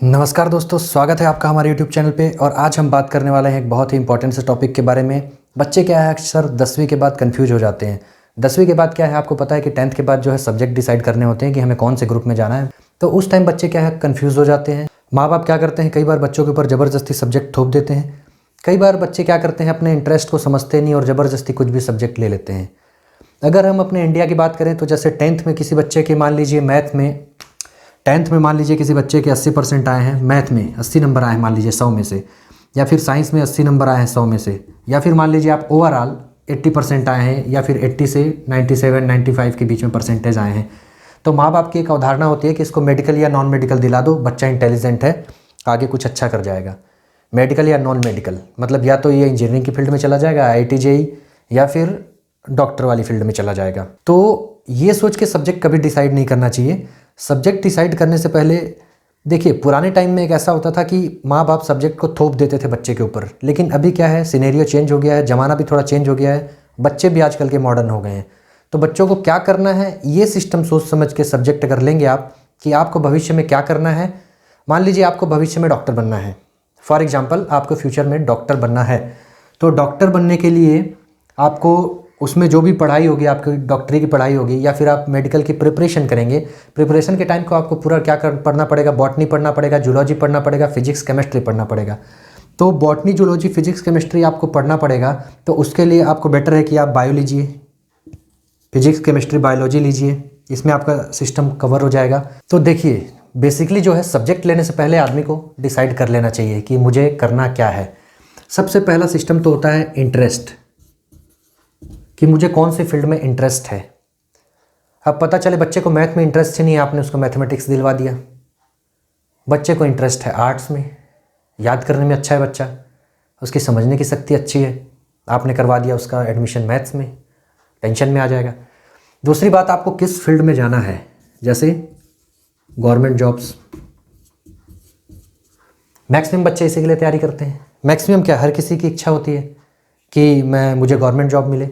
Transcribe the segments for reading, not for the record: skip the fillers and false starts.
नमस्कार दोस्तों, स्वागत है आपका हमारे YouTube चैनल पे। और आज हम बात करने वाले हैं एक बहुत ही इंपॉर्टेंट से टॉपिक के बारे में। बच्चे क्या है, अक्सर 10वीं के बाद कंफ्यूज हो जाते हैं। 10वीं के बाद क्या है, आपको पता है कि 10th के बाद जो है सब्जेक्ट डिसाइड करने होते हैं कि हमें कौन से ग्रुप में जाना है। तो उस टाइम बच्चे क्या है, कन्फ्यूज़ हो जाते हैं। माँ बाप क्या करते हैं, कई बार बच्चों के ऊपर ज़बरदस्ती सब्जेक्ट थोप देते हैं। कई बार बच्चे क्या करते हैं, अपने इंटरेस्ट को समझते नहीं और ज़बरदस्ती कुछ भी सब्जेक्ट ले लेते हैं। अगर हम अपने इंडिया की बात करें तो जैसे 10th में किसी बच्चे के मान लीजिए मैथ में 10th में मान लीजिए किसी बच्चे के 80% आए हैं, मैथ में 80 नंबर आए हैं मान लीजिए 100 में से, या फिर साइंस में 80 नंबर आए हैं 100 में से, या फिर मान लीजिए आप ओवरऑल 80% आए हैं, या फिर 80 से 97 95 के बीच में परसेंटेज आए हैं। तो माँ बाप की एक अवधारणा होती है कि इसको मेडिकल या नॉन मेडिकल दिला दो, बच्चा इंटेलिजेंट है, आगे कुछ अच्छा कर जाएगा। मेडिकल या नॉन मेडिकल मतलब या तो ये इंजीनियरिंग की फील्ड में चला जाएगा, IIT JEE, या फिर डॉक्टर वाली फील्ड में चला जाएगा। तो ये सोच के सब्जेक्ट कभी डिसाइड नहीं करना चाहिए। सब्जेक्ट डिसाइड करने से पहले देखिए, पुराने टाइम में एक ऐसा होता था कि माँ बाप सब्जेक्ट को थोप देते थे बच्चे के ऊपर, लेकिन अभी क्या है, सिनेरियो चेंज हो गया है, ज़माना भी थोड़ा चेंज हो गया है, बच्चे भी आजकल के मॉडर्न हो गए हैं। तो बच्चों को क्या करना है, ये सिस्टम सोच समझ के सब्जेक्ट अगर लेंगे आप कि आपको भविष्य में क्या करना है। मान लीजिए आपको भविष्य में डॉक्टर बनना है, फॉर एग्जाम्पल आपको फ्यूचर में डॉक्टर बनना है। तो डॉक्टर बनने के लिए आपको उसमें जो भी पढ़ाई होगी, आपकी डॉक्टरी की पढ़ाई होगी, या फिर आप मेडिकल की प्रिपरेशन करेंगे। प्रिपरेशन के टाइम को आपको पूरा क्या पढ़ना पड़ेगा, बॉटनी पढ़ना पड़ेगा, जूलॉजी पढ़ना पड़ेगा, फिजिक्स केमिस्ट्री पढ़ना पड़ेगा। तो बॉटनी, जूलॉजी, फिजिक्स केमिस्ट्री आपको पढ़ना पड़ेगा। तो उसके लिए आपको बेटर है कि आप बायो लीजिए, फिजिक्स केमिस्ट्री बायोलॉजी लीजिए, इसमें आपका सिस्टम कवर हो जाएगा। तो देखिए, बेसिकली जो है सब्जेक्ट लेने से पहले आदमी को डिसाइड कर लेना चाहिए कि मुझे करना क्या है। सबसे पहला सिस्टम तो होता है इंटरेस्ट, कि मुझे कौन से फील्ड में इंटरेस्ट है। अब पता चले बच्चे को मैथ में इंटरेस्ट ही नहीं है, आपने उसको मैथमेटिक्स दिलवा दिया। बच्चे को इंटरेस्ट है आर्ट्स में, याद करने में अच्छा है बच्चा, उसकी समझने की शक्ति अच्छी है, आपने करवा दिया उसका एडमिशन मैथ्स में, टेंशन में आ जाएगा। दूसरी बात, आपको किस फील्ड में जाना है, जैसे गवर्नमेंट जॉब्स। मैक्सिमम बच्चे इसी के लिए तैयारी करते हैं। मैक्सिमम क्या, हर किसी की इच्छा होती है कि मुझे गवर्नमेंट जॉब मिले।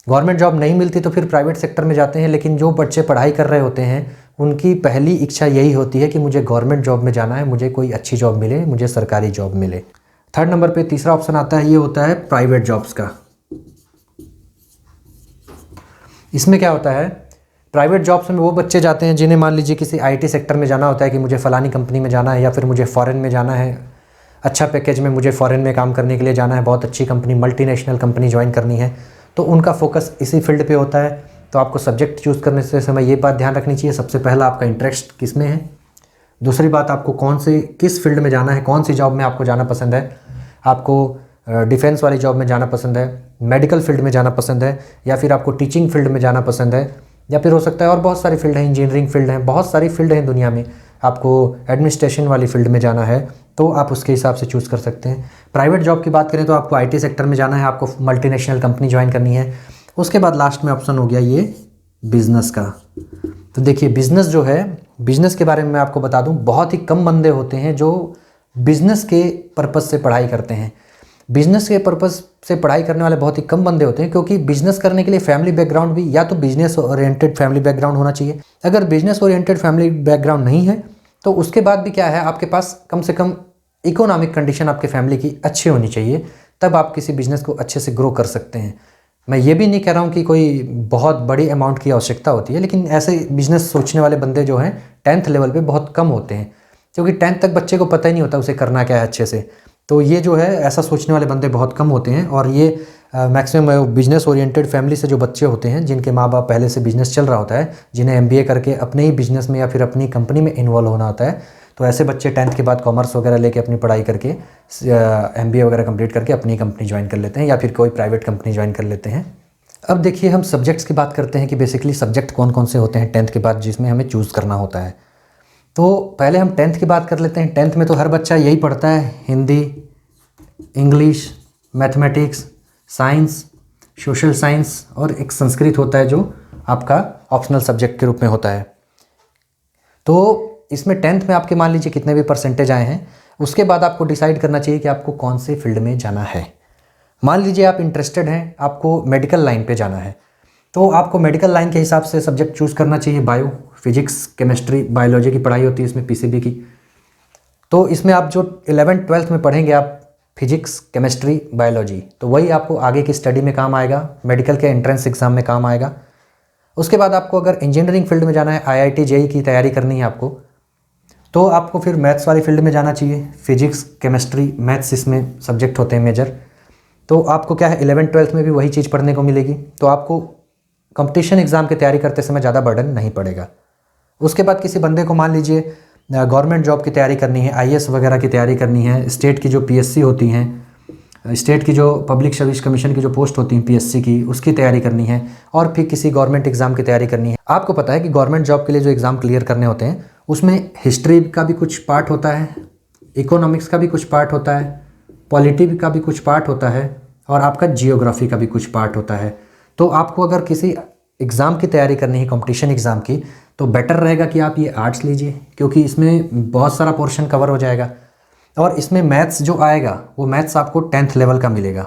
गवर्नमेंट जॉब नहीं मिलती तो फिर प्राइवेट सेक्टर में जाते हैं, लेकिन जो बच्चे पढ़ाई कर रहे होते हैं उनकी पहली इच्छा यही होती है कि मुझे गवर्नमेंट जॉब में जाना है, मुझे कोई अच्छी जॉब मिले, मुझे सरकारी जॉब मिले। थर्ड नंबर पे तीसरा ऑप्शन आता है, ये होता है प्राइवेट जॉब्स का। इसमें क्या होता है, प्राइवेट जॉब्स में वो बच्चे जाते हैं जिन्हें मान लीजिए किसी IT सेक्टर में जाना होता है कि मुझे फ़लानी कंपनी में जाना है, या फिर मुझे फ़ॉरेन में जाना है, अच्छा पैकेज में मुझे फ़ॉरेन में काम करने के लिए जाना है, बहुत अच्छी कंपनी, मल्टीनेशनल कंपनी ज्वाइन करनी है। तो उनका फोकस इसी फील्ड पे होता है। तो आपको सब्जेक्ट चूज़ करने से समय ये बात ध्यान रखनी चाहिए, सबसे पहला आपका इंटरेस्ट किस में है। दूसरी बात, आपको किस फील्ड में जाना है, कौन सी जॉब में आपको जाना पसंद है। आपको डिफेंस वाली जॉब में जाना पसंद है, मेडिकल फील्ड में जाना पसंद है, या फिर आपको टीचिंग फील्ड में जाना पसंद है, या फिर हो सकता है और बहुत सारी फील्ड हैं, इंजीनियरिंग फील्ड हैं, बहुत सारी फील्ड हैं दुनिया में। आपको एडमिनिस्ट्रेशन वाली फील्ड में जाना है तो आप उसके हिसाब से चूज़ कर सकते हैं। प्राइवेट जॉब की बात करें तो आपको IT सेक्टर में जाना है, आपको मल्टीनेशनल कंपनी ज्वाइन करनी है। उसके बाद लास्ट में ऑप्शन हो गया ये बिज़नेस का। तो देखिए, बिज़नेस जो है, बिज़नेस के बारे में मैं आपको बता दूं, बहुत ही कम बंदे होते हैं जो बिज़नेस के पर्पज़ से पढ़ाई करते हैं। बिज़नेस के पर्पज़ से पढ़ाई करने वाले बहुत ही कम बंदे होते हैं, क्योंकि बिज़नेस करने के लिए फैमिली बैकग्राउंड भी, या तो बिज़नेस ओरिएंटेड फैमिली बैकग्राउंड होना चाहिए। अगर बिज़नेस ओरिएंटेड फैमिली बैकग्राउंड नहीं है तो उसके बाद भी क्या है, आपके पास कम से कम इकोनॉमिक कंडीशन आपके फैमिली की अच्छी होनी चाहिए, तब आप किसी बिज़नेस को अच्छे से ग्रो कर सकते हैं। मैं ये भी नहीं कह रहा हूँ कि कोई बहुत बड़ी अमाउंट की आवश्यकता होती है, लेकिन ऐसे बिज़नेस सोचने वाले बंदे जो हैं 10th लेवल पे बहुत कम होते हैं, क्योंकि 10th तक बच्चे को पता ही नहीं होता उसे करना क्या है अच्छे से। तो ये जो है, ऐसा सोचने वाले बंदे बहुत कम होते हैं। और ये मैक्सिमम बिजनेस ओरिएंटेड फैमिली से जो बच्चे होते हैं, जिनके माँ बाप पहले से बिजनेस चल रहा होता है, जिन्हें MBA करके अपने ही बिजनेस में या फिर अपनी कंपनी में इन्वॉल्व होना होता है, तो ऐसे बच्चे 10th के बाद कॉमर्स वगैरह लेके अपनी पढ़ाई करके MBA वगैरह कंप्लीट करके अपनी कंपनी ज्वाइन कर लेते हैं, या फिर कोई प्राइवेट कंपनी ज्वाइन कर लेते हैं। अब देखिए, हम सब्जेक्ट्स की बात करते हैं कि बेसिकली सब्जेक्ट कौन कौन से होते हैं 10th के बाद जिसमें हमें चूज़ करना होता है। तो पहले हम 10th की बात कर लेते हैं। 10th में तो हर बच्चा यही पढ़ता है, Hindi, English, mathematics, science, social science, और एक संस्कृत होता है जो आपका ऑप्शनल सब्जेक्ट के रूप में होता है। तो इसमें 10th में आपके मान लीजिए कितने भी परसेंटेज आए हैं, उसके बाद आपको डिसाइड करना चाहिए कि आपको कौन से फील्ड में जाना है। मान लीजिए आप इंटरेस्टेड हैं, आपको मेडिकल लाइन पे जाना है, तो आपको मेडिकल लाइन के हिसाब से सब्जेक्ट चूज़ करना चाहिए। बायो, फिजिक्स, केमिस्ट्री, बायोलॉजी की पढ़ाई होती है इसमें, PCB की। तो इसमें आप जो 11th-12th में पढ़ेंगे आप फिजिक्स, केमिस्ट्री, बायोलॉजी, तो वही आपको आगे की स्टडी में काम आएगा, मेडिकल के एंट्रेंस एग्ज़ाम में काम आएगा। उसके बाद आपको अगर इंजीनियरिंग फील्ड में जाना है, IIT JEE की तैयारी करनी है आपको, तो आपको फिर मैथ्स वाली फील्ड में जाना चाहिए। फिजिक्स, केमिस्ट्री, मैथ्स इसमें सब्जेक्ट होते हैं मेजर। तो आपको क्या है 11th-12th में भी वही चीज़ पढ़ने को मिलेगी, तो आपको कंपटीशन एग्ज़ाम की तैयारी करते समय ज़्यादा बर्डन नहीं पड़ेगा। उसके बाद किसी बंदे को मान लीजिए गवर्नमेंट जॉब की तैयारी करनी है, IAS वगैरह की तैयारी करनी है, स्टेट की जो PSC होती हैं, स्टेट की जो पब्लिक सर्विस कमीशन की जो पोस्ट होती हैं PSC की, उसकी तैयारी करनी है, और फिर किसी गवर्नमेंट एग्ज़ाम की तैयारी करनी है। आपको पता है कि गवर्नमेंट जॉब के लिए जो एग्ज़ाम क्लियर करने होते हैं उसमें हिस्ट्री का भी कुछ पार्ट होता है, इकोनॉमिक्स का भी कुछ पार्ट होता है, पॉलिटी का भी कुछ पार्ट होता है, और आपका जियोग्राफी का भी कुछ पार्ट होता है। तो आपको अगर किसी एग्ज़ाम की तैयारी करनी है, कंपटीशन एग्ज़ाम की, तो बेटर रहेगा कि आप ये आर्ट्स लीजिए, क्योंकि इसमें बहुत सारा पोर्शन कवर हो जाएगा। और इसमें मैथ्स जो आएगा वो मैथ्स आपको 10th लेवल का मिलेगा।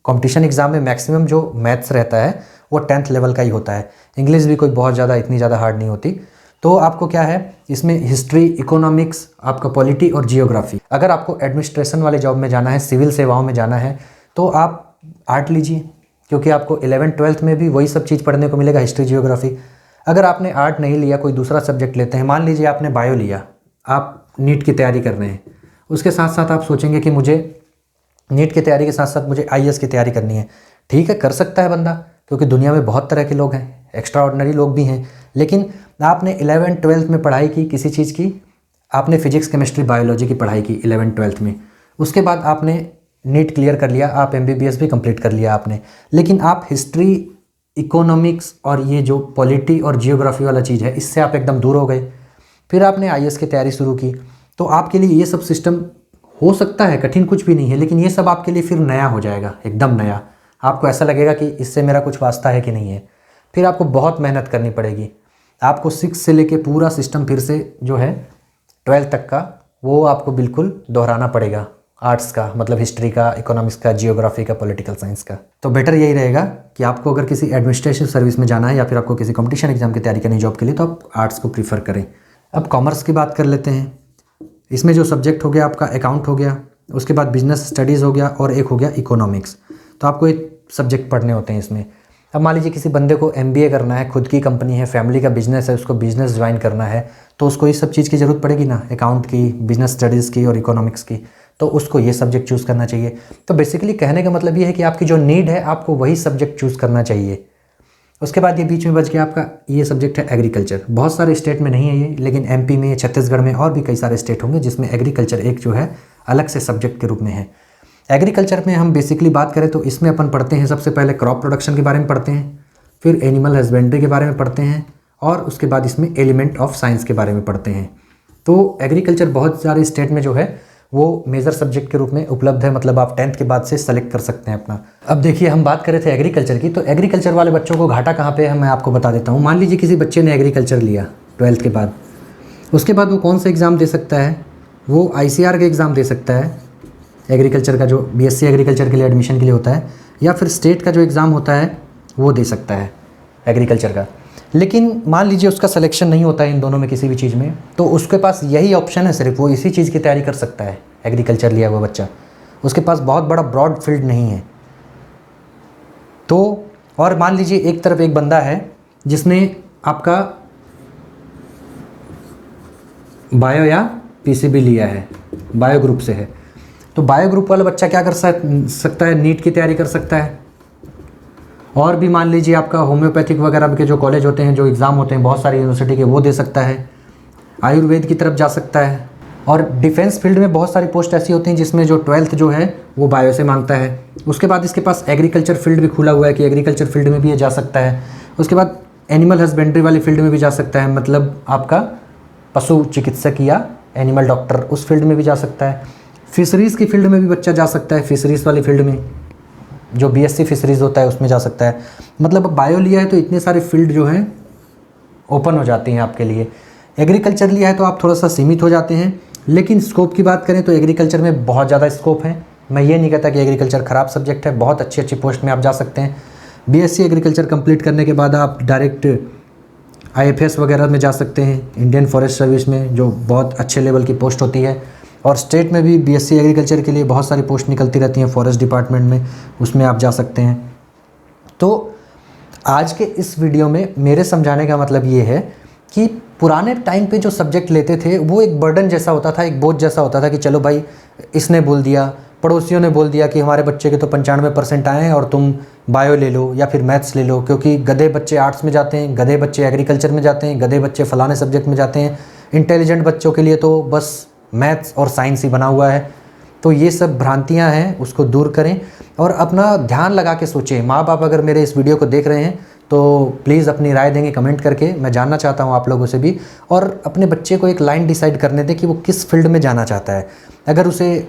कंपटीशन एग्ज़ाम में मैक्सिमम जो मैथ्स रहता है वो 10th लेवल का ही होता है। इंग्लिश भी कोई बहुत ज़्यादा इतनी ज़्यादा हार्ड नहीं होती। तो आपको क्या है इसमें हिस्ट्री, इकोनॉमिक्स, आपका पॉलिटी और जियोग्राफी। अगर आपको एडमिनिस्ट्रेशन वाले जॉब में जाना है, सिविल सेवाओं में जाना है, तो आप आर्ट लीजिए, क्योंकि आपको 11th-12th में भी वही सब चीज़ पढ़ने को मिलेगा, हिस्ट्री, जियोग्राफी। अगर आपने आर्ट नहीं लिया, कोई दूसरा सब्जेक्ट लेते हैं, मान लीजिए आपने बायो लिया, आप नीट की तैयारी कर रहे हैं, उसके साथ साथ आप सोचेंगे कि मुझे नीट की तैयारी के साथ साथ मुझे IAS की तैयारी करनी है। ठीक है, कर सकता है बंदा, क्योंकि दुनिया में बहुत तरह के लोग हैं, एक्स्ट्रा ऑर्डिनरी लोग भी हैं। लेकिन आपने 11th-12th में पढ़ाई की किसी चीज़ की, आपने फिजिक्स, केमिस्ट्री, बायोलॉजी की पढ़ाई की 11th-12th में, उसके बाद आपने नीट क्लियर कर लिया, आप MBBS भी कंप्लीट कर लिया आपने, लेकिन आप हिस्ट्री, इकोनॉमिक्स और ये जो पॉलिटी और जियोग्राफी वाला चीज़ है, इससे आप एकदम दूर हो गए। फिर आपने IAS की तैयारी शुरू की, तो आपके लिए ये सब सिस्टम हो सकता है कठिन कुछ भी नहीं है, लेकिन ये सब आपके लिए फिर नया हो जाएगा, एकदम नया। आपको ऐसा लगेगा कि इससे मेरा कुछ वास्ता है कि नहीं है। फिर आपको बहुत मेहनत करनी पड़ेगी। आपको 6 से लेके पूरा सिस्टम फिर से जो है 12th तक का, वो आपको बिल्कुल दोहराना पड़ेगा। आर्ट्स का मतलब हिस्ट्री का, इकोनॉमिक्स का, जियोग्राफी का, पॉलिटिकल साइंस का। तो बेटर यही रहेगा कि आपको अगर किसी एडमिनिस्ट्रेटिव सर्विस में जाना है या फिर आपको किसी कंपटीशन एग्जाम की तैयारी करनी जॉब के लिए, तो आप आर्ट्स को प्रीफर करें। अब कॉमर्स की बात कर लेते हैं। इसमें जो सब्जेक्ट हो गया आपका अकाउंट हो गया, उसके बाद बिजनेस स्टडीज़ हो गया, और एक हो गया इकोनॉमिक्स। तो आपको एक सब्जेक्ट पढ़ने होते हैं इसमें। अब मान लीजिए किसी बंदे को MBA करना है, खुद की कंपनी है, फैमिली का बिजनेस है, उसको बिजनेस ज्वाइन करना है, तो उसको इस सब चीज़ की ज़रूरत पड़ेगी ना, अकाउंट की, बिजनेस स्टडीज़ की और इकोनॉमिक्स की। तो उसको ये सब्जेक्ट चूज़ करना चाहिए। तो बेसिकली कहने का मतलब ये है कि आपकी जो नीड है आपको वही सब्जेक्ट चूज़ करना चाहिए। उसके बाद ये बीच में बच गया आपका ये सब्जेक्ट है एग्रीकल्चर। बहुत सारे स्टेट में नहीं है ये, लेकिन MP में, छत्तीसगढ़ में और भी कई सारे स्टेट होंगे जिसमें एग्रीकल्चर एक जो है अलग से सब्जेक्ट के रूप में है। एग्रीकल्चर में हम बेसिकली बात करें तो इसमें अपन पढ़ते हैं सबसे पहले क्रॉप प्रोडक्शन के बारे में पढ़ते हैं, फिर एनिमल हस्बेंड्री के बारे में पढ़ते हैं, और उसके बाद इसमें एलिमेंट ऑफ साइंस के बारे में पढ़ते हैं। तो एग्रीकल्चर बहुत सारे स्टेट में जो है वो मेजर सब्जेक्ट के रूप में उपलब्ध है, मतलब आप 10th के बाद से सेलेक्ट कर सकते हैं अपना। अब देखिए हम बात कर रहे थे एग्रीकल्चर की, तो एग्रीकल्चर वाले बच्चों को घाटा कहाँ पे है मैं आपको बता देता हूँ। मान लीजिए किसी बच्चे ने एग्रीकल्चर लिया 12th के बाद, उसके बाद वो कौन सा एग्ज़ाम दे सकता है, वो ICAR के एग्ज़ाम दे सकता है, एग्रीकल्चर का जो BSc एग्रीकल्चर के लिए एडमिशन के लिए होता है, या फिर स्टेट का जो एग्ज़ाम होता है वो दे सकता है एग्रीकल्चर का। लेकिन मान लीजिए उसका सिलेक्शन नहीं होता है इन दोनों में किसी भी चीज़ में, तो उसके पास यही ऑप्शन है सिर्फ, वो इसी चीज़ की तैयारी कर सकता है। एग्रीकल्चर लिया हुआ बच्चा, उसके पास बहुत बड़ा ब्रॉड फील्ड नहीं है। तो और मान लीजिए एक तरफ एक बंदा है जिसने आपका बायो या PCB लिया है, बायो ग्रुप से है, तो बायो ग्रुप वाला बच्चा क्या कर सकता है, नीट की तैयारी कर सकता है। और भी मान लीजिए आपका होम्योपैथिक वगैरह के जो कॉलेज होते हैं, जो एग्ज़ाम होते हैं बहुत सारी यूनिवर्सिटी के, वो दे सकता है। आयुर्वेद की तरफ जा सकता है। और डिफेंस फील्ड में बहुत सारी पोस्ट ऐसी होती हैं जिसमें जो 12th जो है वो बायो से मांगता है। उसके बाद इसके पास एग्रीकल्चर फील्ड भी खुला हुआ है कि एग्रीकल्चर फील्ड में भी ये जा सकता है। उसके बाद एनिमल हस्बेंड्री वाली फील्ड में भी जा सकता है, मतलब आपका पशु चिकित्सक या एनिमल डॉक्टर, उस फील्ड में भी जा सकता है। फिशरीज़ की फील्ड में भी बच्चा जा सकता है, फिशरीज़ वाली फील्ड में जो BSc फिशरीज़ होता है उसमें जा सकता है। मतलब बायो लिया है तो इतने सारे फील्ड जो हैं ओपन हो जाती हैं आपके लिए। एग्रीकल्चर लिया है तो आप थोड़ा सा सीमित हो जाते हैं, लेकिन स्कोप की बात करें तो एग्रीकल्चर में बहुत ज़्यादा स्कोप है। मैं ये नहीं कहता कि एग्रीकल्चर ख़राब सब्जेक्ट है, बहुत अच्छी अच्छी पोस्ट में आप जा सकते हैं। BSc एग्रीकल्चर कंप्लीट करने के बाद आप डायरेक्ट IFS वगैरह में जा सकते हैं, इंडियन फॉरेस्ट सर्विस में, जो बहुत अच्छे लेवल की पोस्ट होती है। और स्टेट में भी BSc एग्रीकल्चर के लिए बहुत सारी पोस्ट निकलती रहती हैं फॉरेस्ट डिपार्टमेंट में, उसमें आप जा सकते हैं। तो आज के इस वीडियो में मेरे समझाने का मतलब ये है कि पुराने टाइम पे जो सब्जेक्ट लेते थे वो एक बर्डन जैसा होता था, एक बोझ जैसा होता था कि चलो भाई इसने बोल दिया, पड़ोसियों ने बोल दिया कि हमारे बच्चे के तो 95% आए हैं और तुम बायो ले लो या फिर मैथ्स ले लो, क्योंकि गधे बच्चे आर्ट्स में जाते हैं, गधे बच्चे एग्रीकल्चर में जाते हैं, गधे बच्चे फलाने सब्जेक्ट में जाते हैं, इंटेलिजेंट बच्चों के लिए तो बस मैथ्स और साइंस ही बना हुआ है। तो ये सब भ्रांतियाँ हैं, उसको दूर करें और अपना ध्यान लगा के सोचें। माँ बाप अगर मेरे इस वीडियो को देख रहे हैं तो प्लीज़ अपनी राय देंगे कमेंट करके, मैं जानना चाहता हूँ आप लोगों से भी। और अपने बच्चे को एक लाइन डिसाइड करने दें कि वो किस फील्ड में जाना चाहता है। अगर उसे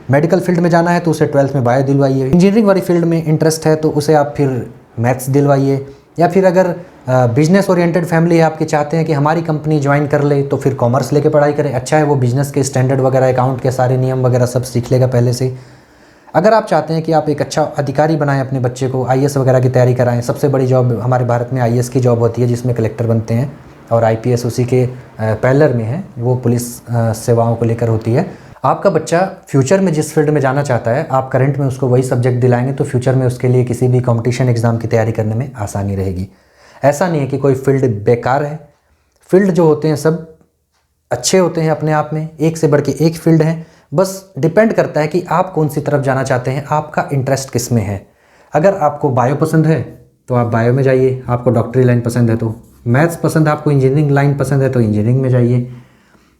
मेडिकल फील्ड में जाना है तो उसे 12th में बायो दिलवाइए, इंजीनियरिंग वाली फील्ड में इंटरेस्ट है तो उसे आप फिर मैथ्स दिलवाइए, या फिर अगर बिजनेस ओरिएंटेड फैमिली है, आपके चाहते हैं कि हमारी कंपनी ज्वाइन कर ले तो फिर कॉमर्स लेके पढ़ाई करें। अच्छा है वो बिजनेस के स्टैंडर्ड वगैरह, अकाउंट के सारे नियम वगैरह सब सीख लेगा पहले से। अगर आप चाहते हैं कि आप एक अच्छा अधिकारी बनाएं अपने बच्चे को, IAS वगैरह की तैयारी कराएं, सबसे बड़ी जॉब हमारे भारत में IAS की जॉब होती है जिसमें कलेक्टर बनते हैं, और IPS उसी के पैरेलल में है, वो पुलिस सेवाओं को लेकर होती है। आपका बच्चा फ्यूचर में जिस फील्ड में जाना चाहता है, आप करंट में उसको वही सब्जेक्ट दिलाएंगे तो फ्यूचर में उसके लिए किसी भी कॉम्पिटिशन एग्ज़ाम की तैयारी करने में आसानी रहेगी। ऐसा नहीं है कि कोई फील्ड बेकार है, फील्ड जो होते हैं सब अच्छे होते हैं अपने आप में, एक से बढ़ के एक फील्ड है। बस डिपेंड करता है कि आप कौन सी तरफ जाना चाहते हैं, आपका इंटरेस्ट किस में है। अगर आपको बायो पसंद है तो आप बायो में जाइए, आपको डॉक्टरी लाइन पसंद है तो मैथ्स पसंद है, आपको इंजीनियरिंग लाइन पसंद है तो इंजीनियरिंग में जाइए।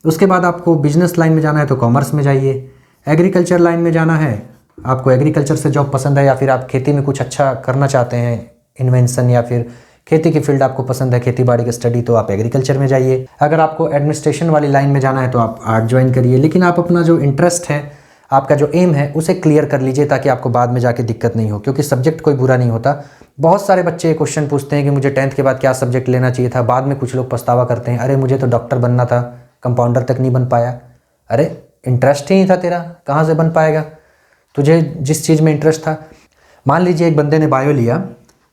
उसके बाद आपको बिजनेस लाइन में जाना है तो कॉमर्स में जाइए। एग्रीकल्चर लाइन में जाना है, आपको एग्रीकल्चर से जॉब पसंद है, या फिर आप खेती में कुछ अच्छा करना चाहते हैं, इन्वेंशन या फिर खेती की फील्ड आपको पसंद है, खेती बाड़ी की स्टडी, तो आप एग्रीकल्चर में जाइए। अगर आपको एडमिनिस्ट्रेशन वाली लाइन में जाना है तो आप आर्ट ज्वाइन करिए। लेकिन आप अपना जो इंटरेस्ट है, आपका जो एम है, उसे क्लियर कर लीजिए ताकि आपको बाद में जाके दिक्कत नहीं हो, क्योंकि सब्जेक्ट कोई बुरा नहीं होता। बहुत सारे बच्चे ये क्वेश्चन पूछते हैं कि मुझे 10th के बाद क्या सब्जेक्ट लेना चाहिए था। बाद में कुछ लोग पछतावा करते हैं, अरे मुझे तो डॉक्टर बनना था, कंपाउंडर तक नहीं बन पाया। अरे इंटरेस्ट ही नहीं था तेरा, कहाँ से बन पाएगा? तुझे जिस चीज़ में इंटरेस्ट था। मान लीजिए एक बंदे ने बायो लिया,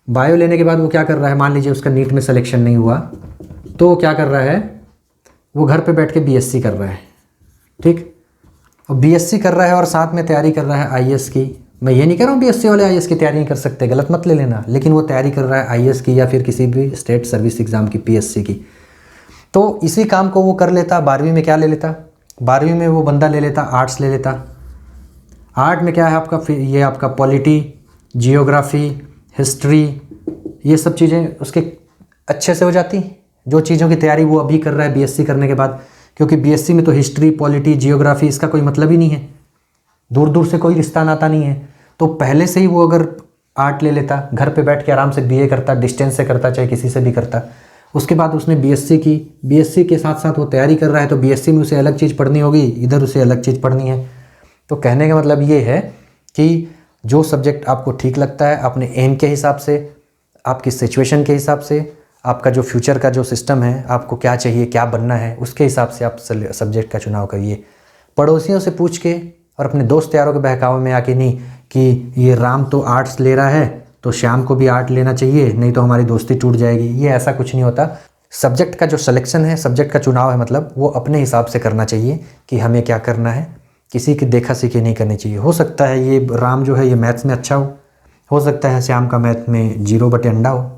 बायो लेने के बाद वो क्या कर रहा है, मान लीजिए उसका नीट में सिलेक्शन नहीं हुआ तो वो क्या कर रहा है, वो घर पे बैठ के BSc कर रहा है, ठीक। और BSc कर रहा है और साथ में तैयारी कर रहा है IAS की। मैं ये नहीं कह रहा हूँ BSc वाले IAS की तैयारी नहीं कर सकते, गलत मत ले लेना, लेकिन वो तैयारी कर रहा है IAS की या फिर किसी भी स्टेट सर्विस एग्ज़ाम की, PSC की। तो इसी काम को वो कर लेता। 12वीं में क्या ले लेता, 12वीं में वो बंदा ले लेता आर्ट्स ले लेता। आर्ट में क्या है आपका, ये आपका पॉलिटी, जियोग्राफी, हिस्ट्री, ये सब चीज़ें उसके अच्छे से हो जाती। जो चीज़ों की तैयारी वो अभी कर रहा है BSc करने के बाद, क्योंकि BSc में तो हिस्ट्री, पॉलिटी, जियोग्राफी इसका कोई मतलब ही नहीं है, दूर दूर से कोई रिश्ता नाता नहीं है। तो पहले से ही वो अगर आर्ट ले लेता, घर पे बैठ के आराम से BA करता, डिस्टेंस से करता, चाहे किसी से भी करता। उसके बाद उसने BSc की, BSc के साथ साथ वो तैयारी कर रहा है तो BSc में उसे अलग चीज़ पढ़नी होगी, इधर उसे अलग चीज़ पढ़नी है। तो कहने का मतलब ये है कि जो सब्जेक्ट आपको ठीक लगता है, अपने एम के हिसाब से, आपकी सिचुएशन के हिसाब से, आपका जो फ्यूचर का जो सिस्टम है, आपको क्या चाहिए, क्या बनना है, उसके हिसाब से आप सब्जेक्ट का चुनाव करिए। पड़ोसियों से पूछ के और अपने दोस्त यारों के बहकावे में आके नहीं कि ये राम तो आर्ट्स ले रहा है तो श्याम को भी आर्ट लेना चाहिए, नहीं तो हमारी दोस्ती टूट जाएगी। ये ऐसा कुछ नहीं होता। सब्जेक्ट का जो सिलेक्शन है, सब्जेक्ट का चुनाव है, मतलब वो अपने हिसाब से करना चाहिए कि हमें क्या करना है, किसी की देखा सीखी नहीं करनी चाहिए। हो सकता है ये राम जो है ये मैथ्स में अच्छा हो सकता है श्याम का मैथ में 0/अंडा हो,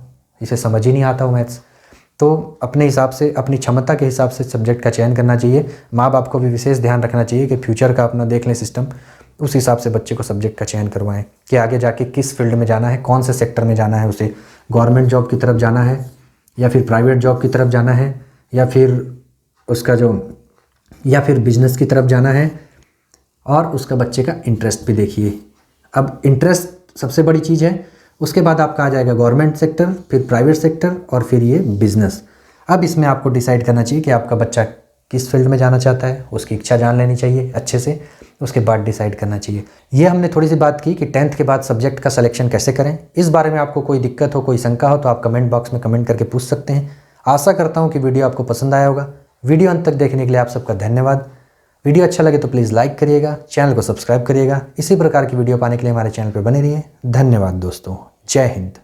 इसे समझ ही नहीं आता हो मैथ्स। तो अपने हिसाब से, अपनी क्षमता के हिसाब से सब्जेक्ट का चयन करना चाहिए। माँ बाप को भी विशेष ध्यान रखना चाहिए कि फ्यूचर का अपना देख लें सिस्टम, उस हिसाब से बच्चे को सब्जेक्ट का चयन करवाएं कि आगे जाके किस फील्ड में जाना है, कौन से सेक्टर में जाना है, उसे गवर्नमेंट जॉब की तरफ जाना है या फिर प्राइवेट जॉब की तरफ जाना है, या फिर उसका जो, या फिर बिजनेस की तरफ जाना है। और उसका बच्चे का इंटरेस्ट भी देखिए। अब इंटरेस्ट सबसे बड़ी चीज़ है, उसके बाद आपका आ जाएगा गवर्नमेंट सेक्टर, फिर प्राइवेट सेक्टर और फिर ये बिजनेस। अब इसमें आपको डिसाइड करना चाहिए कि आपका बच्चा किस फील्ड में जाना चाहता है, उसकी इच्छा जान लेनी चाहिए अच्छे से, उसके बाद डिसाइड करना चाहिए। ये हमने थोड़ी सी बात की कि 10th के बाद सब्जेक्ट का सिलेक्शन कैसे करें। इस बारे में आपको कोई दिक्कत हो, कोई शंका हो तो आप कमेंट बॉक्स में कमेंट करके पूछ सकते हैं। आशा करता हूँ कि वीडियो आपको पसंद आया होगा। वीडियो अंत तक देखने के लिए आप सबका धन्यवाद। वीडियो अच्छा लगे तो प्लीज़ लाइक करिएगा, चैनल को सब्सक्राइब करिएगा। इसी प्रकार की वीडियो पाने के लिए हमारे चैनल पर बने रहिए। धन्यवाद दोस्तों, जय हिंद।